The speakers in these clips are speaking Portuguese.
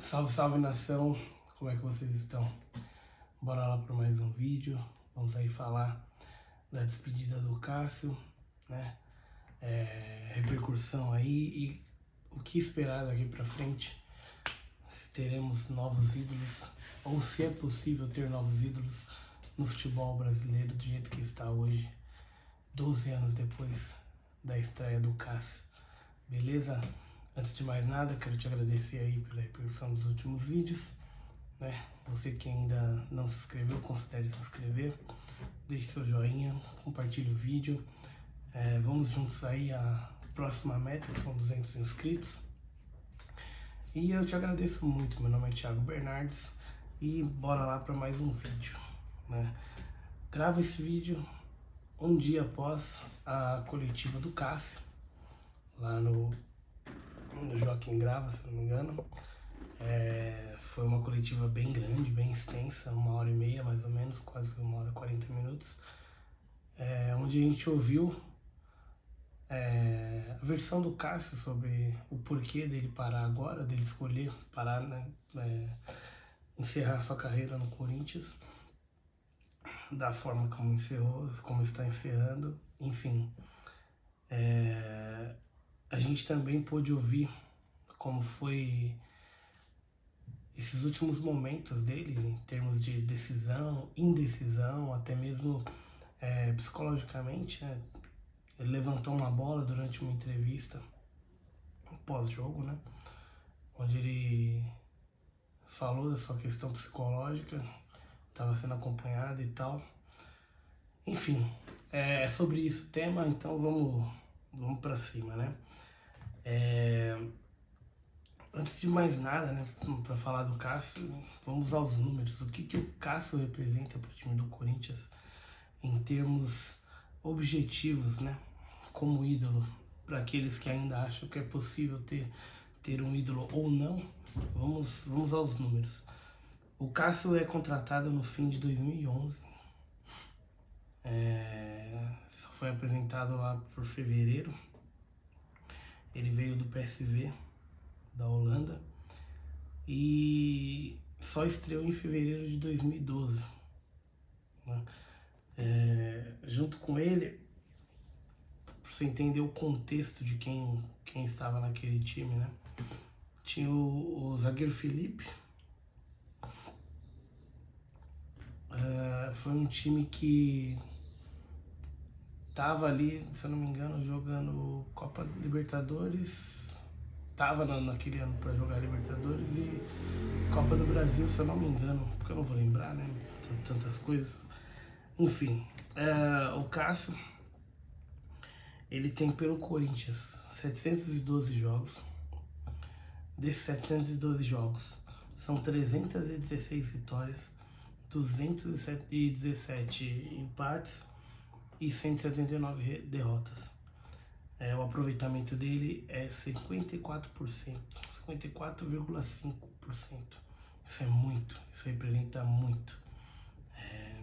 Salve, salve nação, como é que vocês estão? Bora lá para mais um vídeo. Vamos aí falar da despedida do Cássio, né? Repercussão aí e o que esperar daqui para frente. Se teremos novos ídolos ou se é possível ter novos ídolos no futebol brasileiro do jeito que está hoje, 12 anos depois da estreia do Cássio. Beleza? Antes de mais nada, quero te agradecer aí pela repercussão dos últimos vídeos, né? Você que ainda não se inscreveu, considere se inscrever, deixe seu joinha, compartilhe o vídeo. Vamos juntos aí à próxima meta, que são 200 inscritos. E eu te agradeço muito, meu nome é Thiago Bernardes e bora lá para mais um vídeo, né? Gravo esse vídeo um dia após a coletiva do Cássio, lá no Joaquim Grava, se não me engano. Foi uma coletiva bem grande, bem extensa, 1h30 mais ou menos, quase 1h e 40 minutos, onde a gente ouviu a versão do Cássio sobre o porquê dele parar agora, dele escolher parar, né, encerrar sua carreira no Corinthians, da forma como encerrou, como está encerrando, enfim. A gente também pôde ouvir como foi esses últimos momentos dele, em termos de decisão, indecisão, até mesmo psicologicamente, né? Ele levantou uma bola durante uma entrevista pós-jogo, né? Onde ele falou da sua questão psicológica, estava sendo acompanhado e tal. Enfim, é sobre isso o tema, então vamos para cima, né? Antes de mais nada, né, para falar do Cássio, vamos aos números. O que o Cássio representa para o time do Corinthians em termos objetivos, né, como ídolo, para aqueles que ainda acham que é possível ter um ídolo ou não. Vamos aos números. O Cássio é contratado no fim de 2011. Só foi apresentado lá por fevereiro. Ele veio do PSV, da Holanda, e só estreou em fevereiro de 2012. Né? Junto com ele, para você entender o contexto de quem estava naquele time, né? Tinha o zagueiro Felipe. Foi um time que estava ali, se eu não me engano, jogando Copa Libertadores. Tava naquele ano para jogar Libertadores e Copa do Brasil, se eu não me engano, porque eu não vou lembrar, né? Tantas coisas. Enfim, o Cássio, ele tem pelo Corinthians 712 jogos. Desses 712 jogos, são 316 vitórias, 217 empates e 179 derrotas. O aproveitamento dele é 54%, 54,5%. Isso é muito, isso representa muito.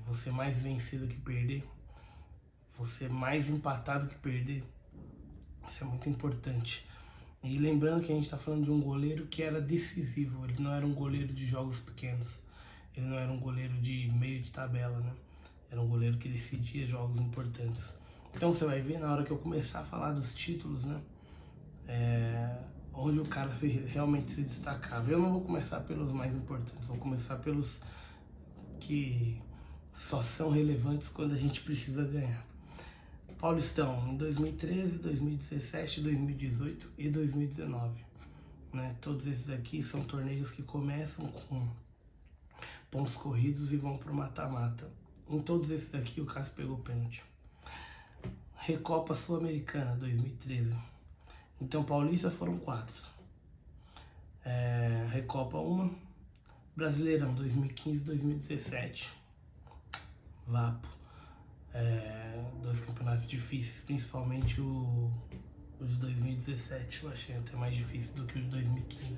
Você mais vencer do que perder, você mais empatado que perder, isso é muito importante. E lembrando que a gente está falando de um goleiro que era decisivo, ele não era um goleiro de jogos pequenos, ele não era um goleiro de meio de tabela, né? Era um goleiro que decidia jogos importantes. Então você vai ver na hora que eu começar a falar dos títulos, né? Onde o cara realmente se destacava. Eu não vou começar pelos mais importantes, vou começar pelos que só são relevantes quando a gente precisa ganhar. Paulistão em 2013, 2017, 2018 e 2019. Né? Todos esses aqui são torneios que começam com pontos corridos e vão para o mata-mata. Em todos esses aqui o Cássio pegou pênalti. Recopa Sul-Americana 2013. Então Paulista foram 4. Recopa 1. Brasileirão 2015 e 2017. Vapo. 2 campeonatos difíceis, principalmente o de 2017. Eu achei até mais difícil do que o de 2015.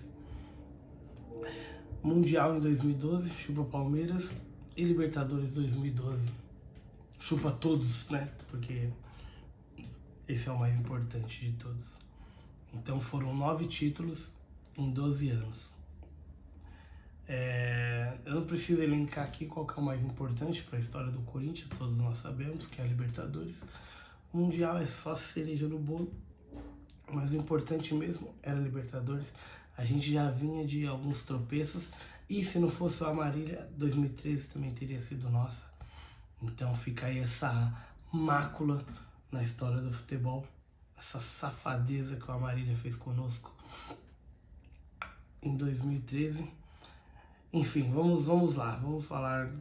Mundial em 2012, chupa Palmeiras. E Libertadores 2012. Chupa todos, né? Porque esse é o mais importante de todos. Então foram 9 títulos em 12 anos. Eu não preciso elencar aqui qual que é o mais importante para a história do Corinthians, todos nós sabemos que é a Libertadores. O Mundial é só cereja no bolo, mas o importante mesmo era a Libertadores. A gente já vinha de alguns tropeços, e se não fosse o Amarília, 2013 também teria sido nossa. Então fica aí essa mácula na história do futebol, essa safadeza que o Amarília fez conosco em 2013. Enfim, vamos lá, vamos falar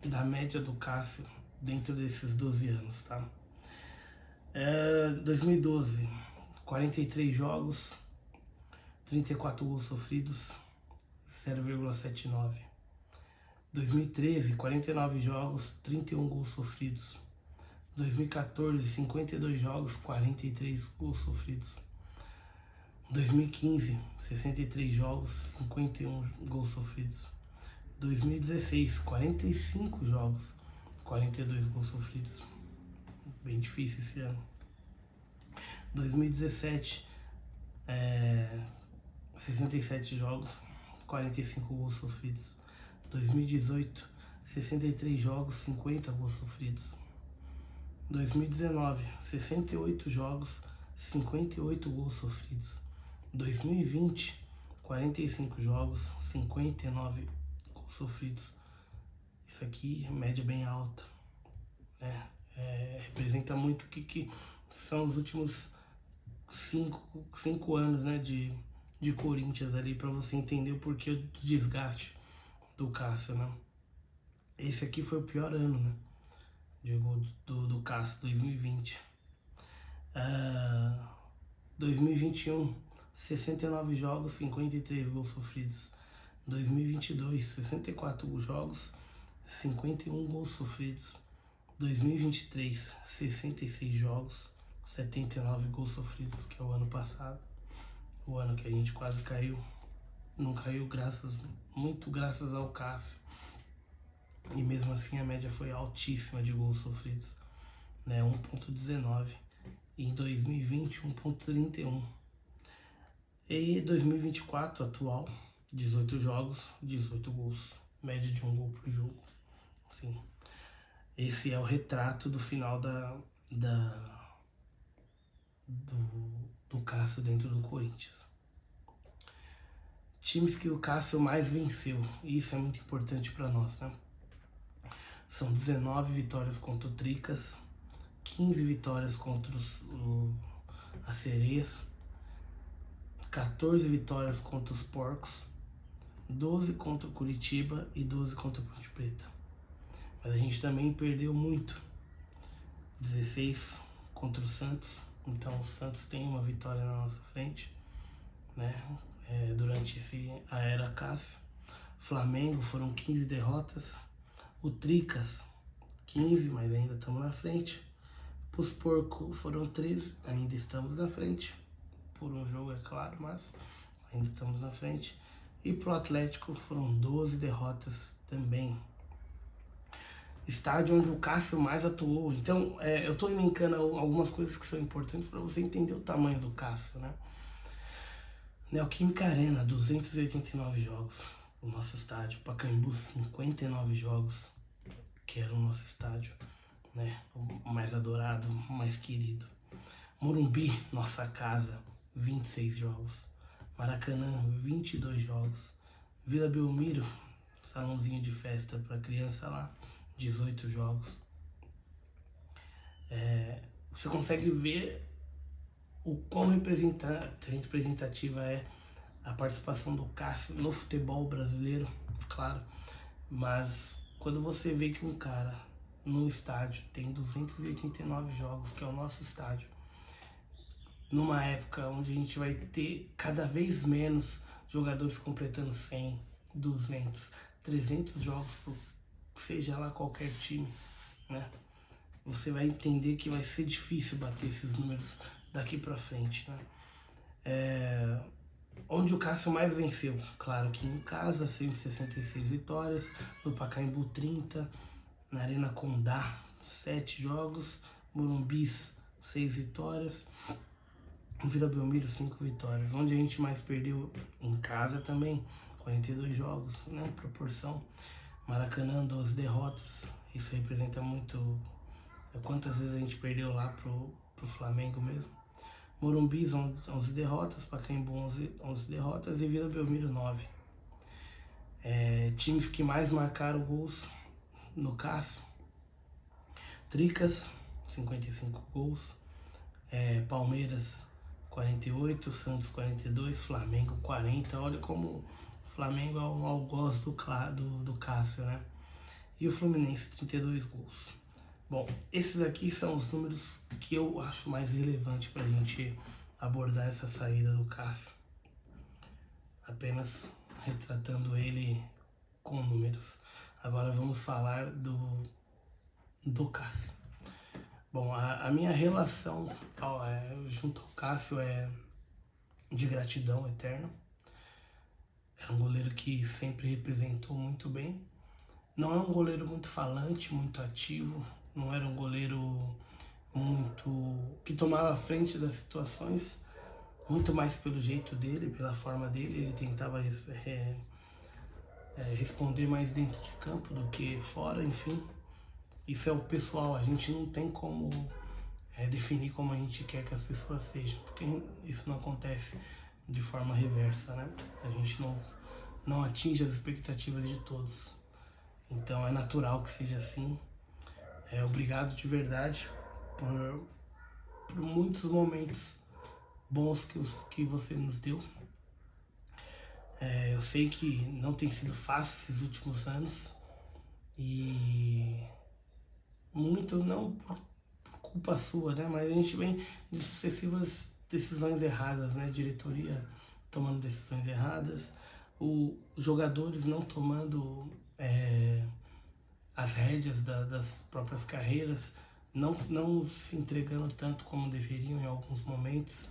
da média do Cássio dentro desses 12 anos, tá? 2012, 43 jogos, 34 gols sofridos, 0,79. 2013, 49 jogos, 31 gols sofridos. 2014, 52 jogos, 43 gols sofridos. 2015, 63 jogos, 51 gols sofridos. 2016, 45 jogos, 42 gols sofridos. Bem difícil esse ano. 2017, 67 jogos, 45 gols sofridos. 2018, 63 jogos, 50 gols sofridos. 2019, 68 jogos, 58 gols sofridos. 2020, 45 jogos, 59 gols sofridos. Isso aqui é média bem alta, né? Representa muito o que são os últimos 5 anos, né, de Corinthians ali, para você entender o porquê do desgaste do Cássio, né? Esse aqui foi o pior ano, né? Digo, do Cássio, 2020. 2021, 69 jogos, 53 gols sofridos. 2022, 64 jogos, 51 gols sofridos. 2023, 66 jogos, 79 gols sofridos, que é o ano passado. O ano que a gente quase caiu. Não caiu muito graças ao Cássio. E mesmo assim a média foi altíssima de gols sofridos, né? 1,19. E em 2020, 1,31. E 2024, atual, 18 jogos, 18 gols. Média de 1 gol por jogo. Sim. Esse é o retrato do final do Cássio dentro do Corinthians. Times que o Cássio mais venceu, e isso é muito importante para nós, né? São 19 vitórias contra o Tricas, 15 vitórias contra as Sereias, 14 vitórias contra os Porcos, 12 contra o Curitiba e 12 contra o Ponte Preta. Mas a gente também perdeu muito, 16 contra o Santos, então o Santos tem uma vitória na nossa frente, né? Durante a era Cássio. Flamengo foram 15 derrotas, o Tricas 15, mas ainda estamos na frente. Os Porcos foram 13, ainda estamos na frente, por um jogo é claro, mas ainda estamos na frente. E pro Atlético foram 12 derrotas também. Estádio onde o Cássio mais atuou. Então, eu estou elencando algumas coisas que são importantes para você entender o tamanho do Cássio, né? Neoquímica Arena, 289 jogos, o nosso estádio. Pacaembu, 59 jogos, que era o nosso estádio, né? O mais adorado, o mais querido. Morumbi, nossa casa, 26 jogos. Maracanã, 22 jogos. Vila Belmiro, salãozinho de festa para criança lá, 18 jogos. Você consegue ver o quão representativa é a participação do Cássio no futebol brasileiro, claro. Mas quando você vê que um cara no estádio tem 289 jogos, que é o nosso estádio, numa época onde a gente vai ter cada vez menos jogadores completando 100, 200, 300 jogos por seja lá qualquer time, né? Você vai entender que vai ser difícil bater esses números daqui pra frente, né? Onde o Cássio mais venceu? Claro que em casa, 166 vitórias, no Pacaembu 30, na Arena Condá 7 jogos, Morumbis 6 vitórias, Vila Belmiro 5 vitórias. Onde a gente mais perdeu? Em casa também, com 42 jogos, né? Proporção. Maracanã, 12 derrotas. Isso representa muito quantas vezes a gente perdeu lá pro Flamengo mesmo. Morumbi, 11 derrotas. Pacaembu, 11 derrotas. E Vila Belmiro, 9. Times que mais marcaram gols no Cássio: Tricas, 55 gols. Palmeiras, 48, Santos 42, Flamengo 40. Olha como o Flamengo é um algoz do Cássio, né? E o Fluminense, 32 gols. Bom, esses aqui são os números que eu acho mais relevante para a gente abordar essa saída do Cássio. Apenas retratando ele com números. Agora vamos falar do Cássio. Bom, a minha relação junto ao Cássio é de gratidão eterna. É um goleiro que sempre representou muito bem. Não é um goleiro muito falante, muito ativo. Não era um goleiro que tomava frente das situações, muito mais pelo jeito dele, pela forma dele. Ele tentava responder mais dentro de campo do que fora, enfim. Isso é o pessoal, a gente não tem como definir como a gente quer que as pessoas sejam, porque isso não acontece de forma reversa, né? A gente não atinge as expectativas de todos. Então é natural que seja assim. Obrigado de verdade por muitos momentos bons que você nos deu. Eu sei que não tem sido fácil esses últimos anos, e muito não por culpa sua, né? Mas a gente vem de sucessivas decisões erradas, né? Diretoria tomando decisões erradas, os jogadores não tomando as rédeas das próprias carreiras, não se entregando tanto como deveriam em alguns momentos.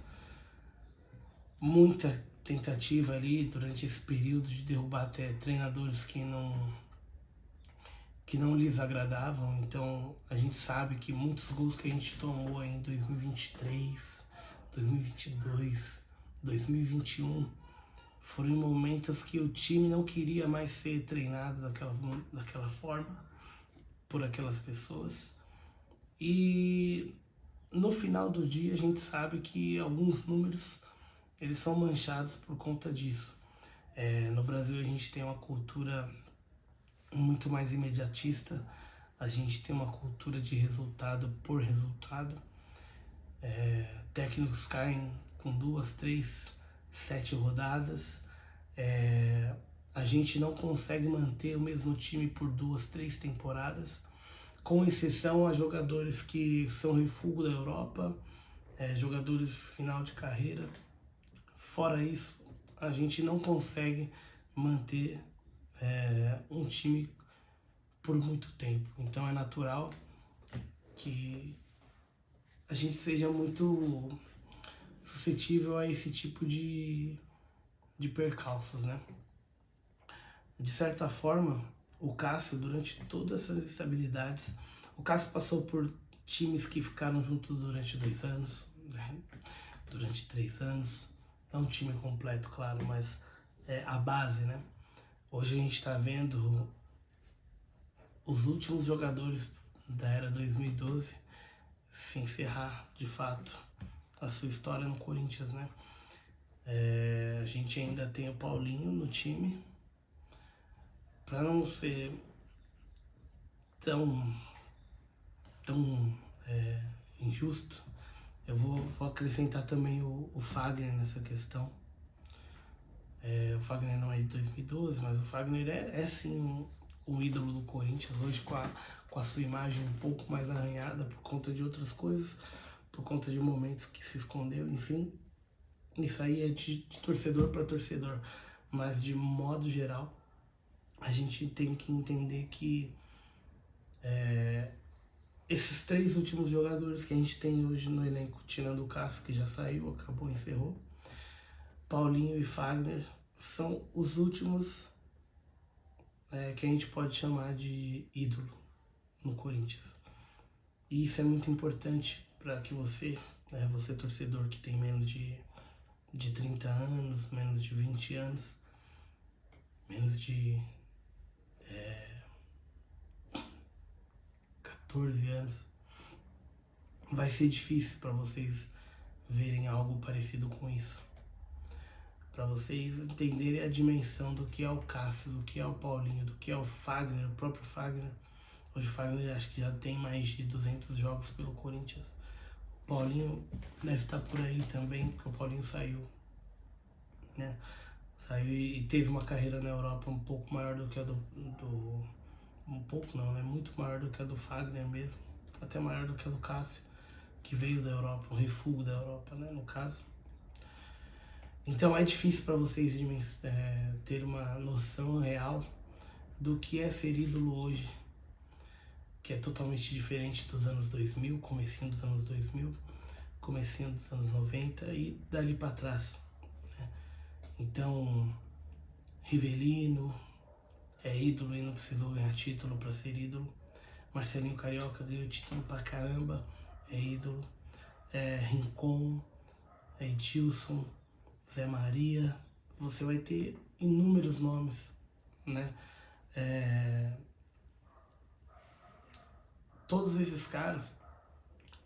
Muita tentativa ali durante esse período de derrubar até treinadores que não lhes agradavam. Então a gente sabe que muitos gols que a gente tomou em 2023, 2022, 2021 foram momentos que o time não queria mais ser treinado daquela forma por aquelas pessoas. E no final do dia a gente sabe que alguns números eles são manchados por conta disso. No Brasil a gente tem uma cultura muito mais imediatista, a gente tem uma cultura de resultado por resultado. Técnicos caem com 2, 3, 7 rodadas. A gente não consegue manter o mesmo time por 2, 3 temporadas, com exceção a jogadores que são refúgio da Europa, jogadores final de carreira. Fora isso, a gente não consegue manter um time por muito tempo. Então é natural que a gente seja muito suscetível a esse tipo de percalços, né? De certa forma, o Cássio, durante todas essas instabilidades, o Cássio passou por times que ficaram juntos durante 2 anos, né? Durante 3 anos, não um time completo, claro, mas a base, né? Hoje a gente está vendo os últimos jogadores da era 2012 se encerrar, de fato, a sua história no Corinthians, né? A gente ainda tem o Paulinho no time. Para não ser tão injusto, eu vou acrescentar também o Fagner nessa questão. O Fagner não é de 2012, mas o Fagner é sim um ídolo do Corinthians, hoje com a sua imagem um pouco mais arranhada por conta de outras coisas, por conta de momentos que se escondeu, enfim. Isso aí é de torcedor para torcedor, mas de modo geral, a gente tem que entender que esses 3 últimos jogadores que a gente tem hoje no elenco, tirando o Cássio, que já saiu, acabou, encerrou, Paulinho e Fagner, são os últimos que a gente pode chamar de ídolo no Corinthians. E isso é muito importante para que você torcedor que tem menos de 30 anos, menos de 20 anos, menos de 14 anos, vai ser difícil para vocês verem algo parecido com isso. Para vocês entenderem a dimensão do que é o Cássio, do que é o Paulinho, do que é o Fagner, o próprio Fagner. Hoje o Fagner acho que já tem mais de 200 jogos pelo Corinthians. O Paulinho deve estar por aí também, porque o Paulinho saiu, né? Saiu e teve uma carreira na Europa um pouco maior do que a um pouco não, né? Muito maior do que a do Fagner mesmo. Até maior do que a do Cássio, que veio da Europa, um refúgio da Europa, né? No caso. Então é difícil para vocês ter uma noção real do que é ser ídolo hoje, que é totalmente diferente dos anos 2000, comecinho dos anos 2000, comecinho dos anos 90 e dali para trás, né? Então, Rivelino é ídolo e não precisou ganhar título para ser ídolo. Marcelinho Carioca ganhou título pra caramba, é ídolo. Rincon, Edilson, Zé Maria, você vai ter inúmeros nomes, né? Todos esses caras,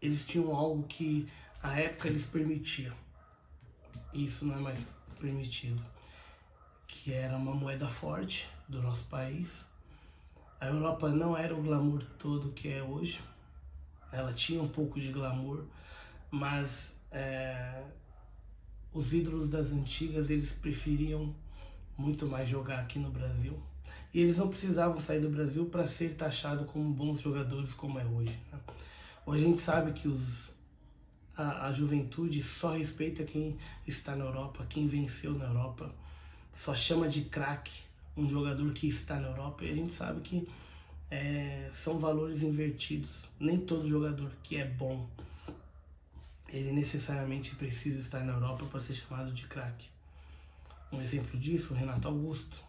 eles tinham algo que à época eles permitiam. Isso não é mais permitido. Que era uma moeda forte do nosso país. A Europa não era o glamour todo que é hoje. Ela tinha um pouco de glamour, mas os ídolos das antigas, eles preferiam muito mais jogar aqui no Brasil. E eles não precisavam sair do Brasil para ser taxado como bons jogadores como é hoje, né? Hoje a gente sabe que a juventude só respeita quem está na Europa, quem venceu na Europa. Só chama de craque um jogador que está na Europa. E a gente sabe que são valores invertidos. Nem todo jogador que é bom, ele necessariamente precisa estar na Europa para ser chamado de craque. Um exemplo disso, o Renato Augusto.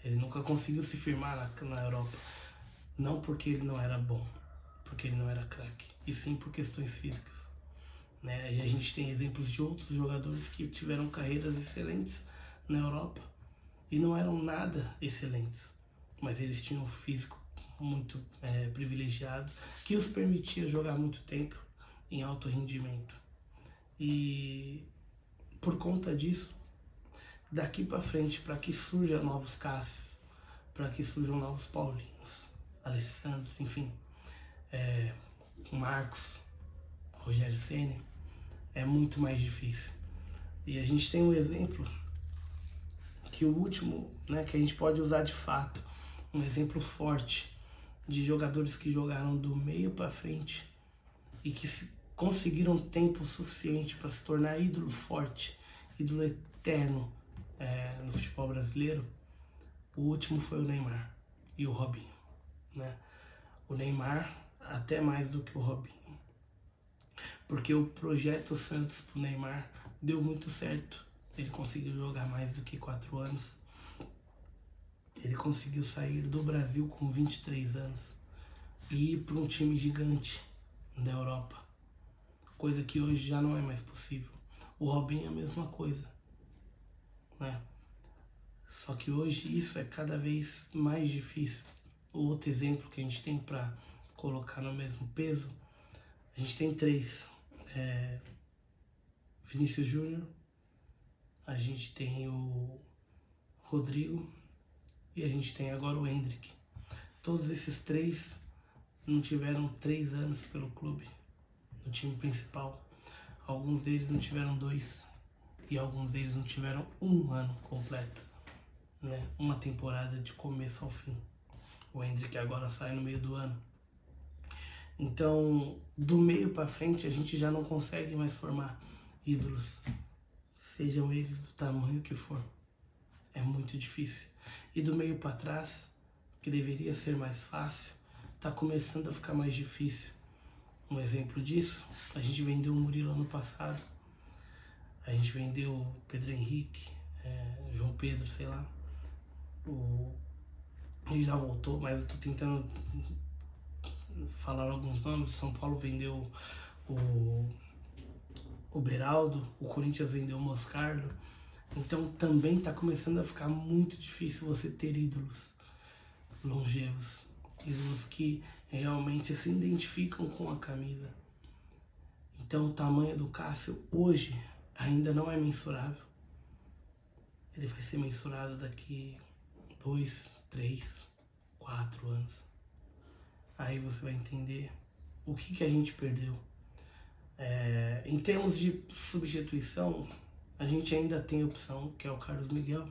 Ele nunca conseguiu se firmar na Europa. Não porque ele não era bom, porque ele não era craque, e sim por questões físicas, né? E a gente tem exemplos de outros jogadores que tiveram carreiras excelentes na Europa e não eram nada excelentes, mas eles tinham um físico muito privilegiado que os permitia jogar muito tempo em alto rendimento. E por conta disso, daqui para frente, para que surjam novos Cássios, para que surjam novos Paulinhos, Alessandros, enfim, Marcos, Rogério Ceni, é muito mais difícil. E a gente tem um exemplo que o último, né, que a gente pode usar de fato, um exemplo forte de jogadores que jogaram do meio para frente e que conseguiram tempo suficiente para se tornar ídolo forte, ídolo eterno no futebol brasileiro. O último foi o Neymar e o Robinho, né? O Neymar até mais do que o Robinho, porque o projeto Santos pro Neymar deu muito certo. Ele conseguiu jogar mais do que 4 anos. Ele conseguiu sair do Brasil com 23 anos e ir para um time gigante da Europa, coisa que hoje já não é mais possível. O Robinho é a mesma coisa, né? Só que hoje isso é cada vez mais difícil. O outro exemplo que a gente tem para colocar no mesmo peso, a gente tem 3. Vinícius Júnior, a gente tem o Rodrigo e a gente tem agora o Endrick. Todos esses 3 não tiveram 3 anos pelo clube, no time principal. Alguns deles não tiveram 2 e alguns deles não tiveram 1 ano completo, né? Uma temporada de começo ao fim. O Endrick agora sai no meio do ano. Então, do meio para frente, a gente já não consegue mais formar ídolos, sejam eles do tamanho que for. É muito difícil. E do meio para trás, que deveria ser mais fácil, está começando a ficar mais difícil. Um exemplo disso, a gente vendeu o Murilo ano passado, a gente vendeu o Pedro Henrique, João Pedro, sei lá. Ele já voltou, mas eu tô tentando falar alguns nomes. São Paulo vendeu o Beraldo, o Corinthians vendeu o Moscardo. Então também está começando a ficar muito difícil você ter ídolos longevos, ídolos que realmente se identificam com a camisa. Então o tamanho do Cássio hoje ainda não é mensurável. Ele vai ser mensurado daqui 2, 3, 4 anos. Aí você vai entender o que a gente perdeu. Em termos de substituição, a gente ainda tem opção, que é o Carlos Miguel,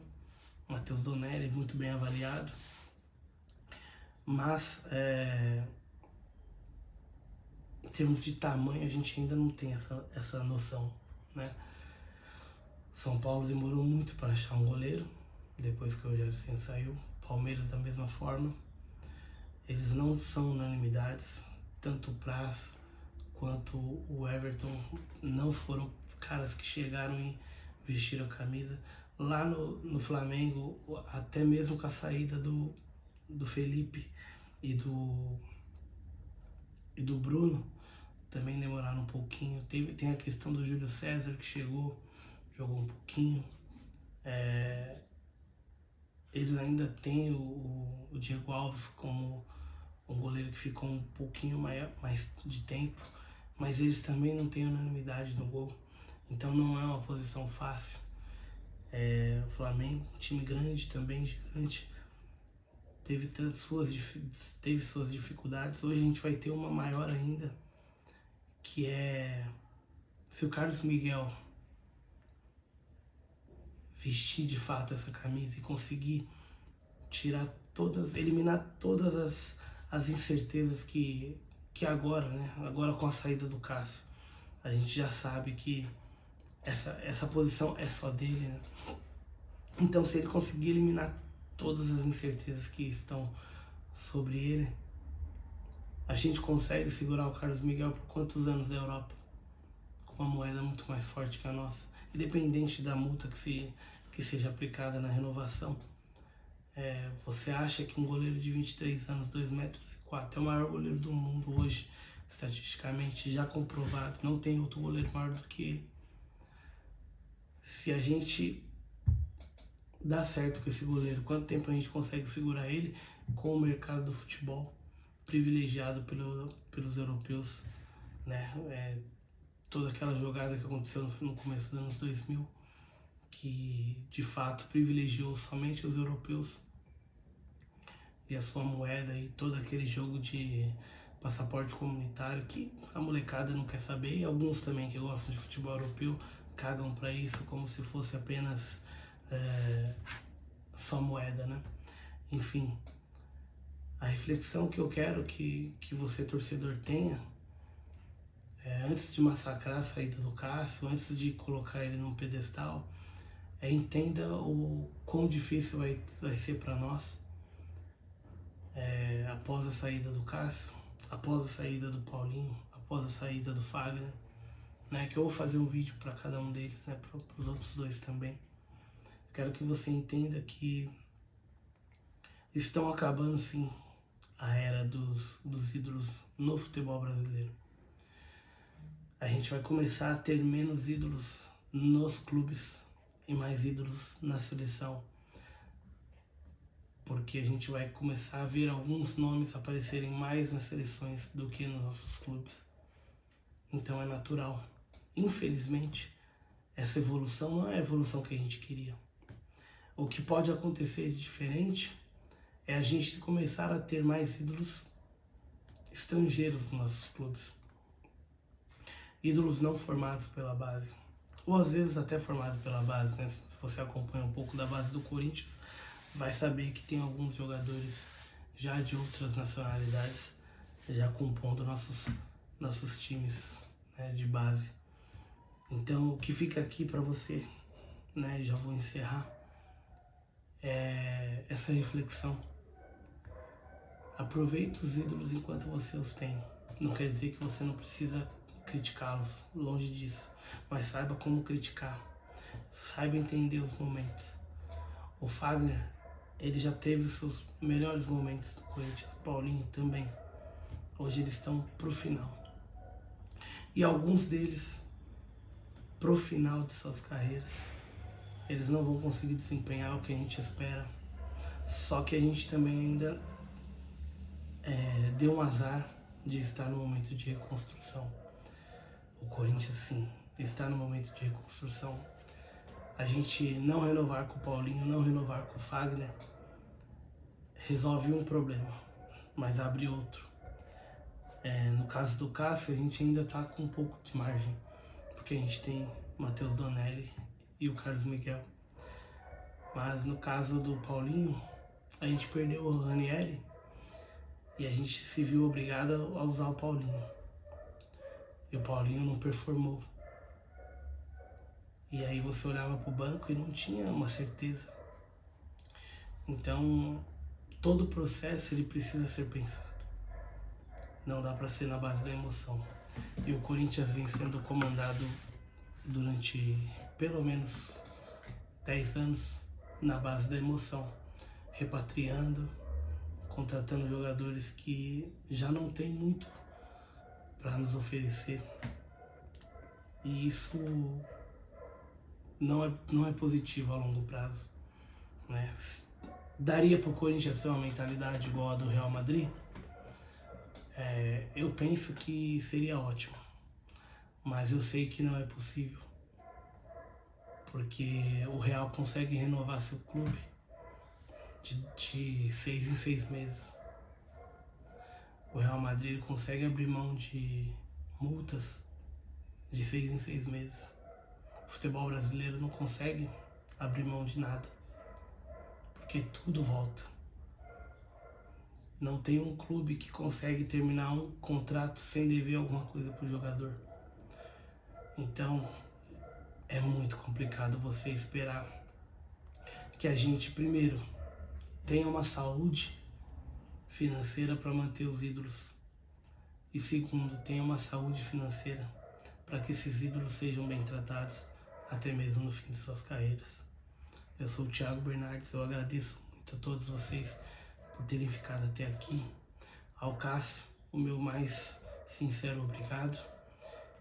Matheus Donelli, muito bem avaliado. Mas em termos de tamanho, a gente ainda não tem essa noção, né? São Paulo demorou muito para achar um goleiro, depois que o Rogério Ceni saiu. Palmeiras da mesma forma. Eles não são unanimidades, tanto o Praz quanto o Everton não foram caras que chegaram e vestiram a camisa. Lá no Flamengo, até mesmo com a saída do Felipe e do Bruno, também demoraram um pouquinho. Tem a questão do Júlio César, que jogou um pouquinho. Eles ainda têm o Diego Alves como um goleiro que ficou um pouquinho mais de tempo, mas eles também não têm unanimidade no gol, então não é uma posição fácil. O Flamengo, um time grande também, gigante, teve suas dificuldades. Hoje a gente vai ter uma maior ainda, que é se o Carlos Miguel vestir de fato essa camisa e conseguir eliminar todas as incertezas que agora, né? Agora com a saída do Cássio, a gente já sabe que essa posição é só dele, né? Então, se ele conseguir eliminar todas as incertezas que estão sobre ele, a gente consegue segurar o Carlos Miguel por quantos anos da Europa? Com uma moeda muito mais forte que a nossa, independente da multa que seja aplicada na renovação. Você acha que um goleiro de 23 anos, 2,04 metros, é o maior goleiro do mundo hoje, estatisticamente já comprovado, não tem outro goleiro maior do que ele. Se a gente dá certo com esse goleiro, quanto tempo a gente consegue segurar ele com o mercado do futebol privilegiado pelos europeus, né? Toda aquela jogada que aconteceu no começo dos anos 2000, que de fato privilegiou somente os europeus e a sua moeda, e todo aquele jogo de passaporte comunitário que a molecada não quer saber, e alguns também que gostam de futebol europeu cagam para isso como se fosse apenas só moeda, né? Enfim, a reflexão que eu quero que você, torcedor, tenha, antes de massacrar a saída do Cássio, antes de colocar ele num pedestal, entenda o quão difícil vai ser para nós após a saída do Cássio, após a saída do Paulinho, após a saída do Fagner, né? Que eu vou fazer um vídeo para cada um deles, né? Para os outros dois também. Quero que você entenda que estão acabando sim a era dos ídolos no futebol brasileiro. A gente vai começar a ter menos ídolos nos clubes e mais ídolos na seleção, porque a gente vai começar a ver alguns nomes aparecerem mais nas seleções do que nos nossos clubes. Então é natural. Infelizmente, essa evolução não é a evolução que a gente queria. O que pode acontecer de diferente é a gente começar a ter mais ídolos estrangeiros nos nossos clubes. Ídolos não formados pela base, ou às vezes até formados pela base, né? Se você acompanha um pouco da base do Corinthians, vai saber que tem alguns jogadores já de outras nacionalidades já compondo nossos times, né, de base. Então, o que fica aqui para você, né, já vou encerrar, é essa reflexão. Aproveite os ídolos enquanto você os tem. Não quer dizer que você não precisa criticá-los, longe disso, mas saiba como criticar, saiba entender os momentos. O Fagner, ele já teve os seus melhores momentos do Corinthians, o Paulinho também. Hoje eles estão pro final. E alguns deles, pro final de suas carreiras, eles não vão conseguir desempenhar o que a gente espera. Só que a gente também ainda deu um azar de estar no momento de reconstrução. O Corinthians, sim, está no momento de reconstrução. A gente não renovar com o Paulinho, não renovar com o Fagner, resolve um problema, mas abre outro. No caso do Cássio, a gente ainda está com um pouco de margem, porque a gente tem Matheus Donelli e o Carlos Miguel. Mas no caso do Paulinho, a gente perdeu o Ranieri e a gente se viu obrigado a usar o Paulinho. E o Paulinho não performou. E aí você olhava para o banco e não tinha uma certeza. Então, todo o processo ele precisa ser pensado. Não dá para ser na base da emoção. E o Corinthians vem sendo comandado durante pelo menos 10 anos na base da emoção, repatriando, contratando jogadores que já não tem muito para nos oferecer. E isso não é positivo a longo prazo, né? Daria para o Corinthians ter uma mentalidade igual a do Real Madrid? Eu penso que seria ótimo, mas eu sei que não é possível, porque o Real consegue renovar seu clube de 6 em 6 meses. O Real Madrid consegue abrir mão de multas de 6 em 6 meses. O futebol brasileiro não consegue abrir mão de nada, porque tudo volta. Não tem um clube que consegue terminar um contrato sem dever alguma coisa para o jogador. Então, é muito complicado você esperar que a gente, primeiro, tenha uma saúde financeira para manter os ídolos. E segundo, tenha uma saúde financeira para que esses ídolos sejam bem tratados, até mesmo no fim de suas carreiras. Eu sou o Thiago Bernardes, eu agradeço muito a todos vocês por terem ficado até aqui. Ao Cássio, o meu mais sincero obrigado.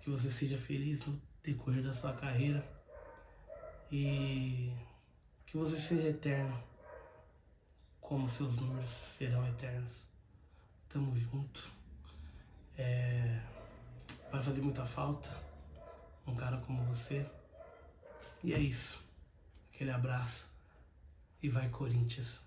Que você seja feliz no decorrer da sua carreira e que você seja eterno, como seus números serão eternos. Tamo junto. Vai fazer muita falta um cara como você. E é isso. Aquele abraço e vai Corinthians.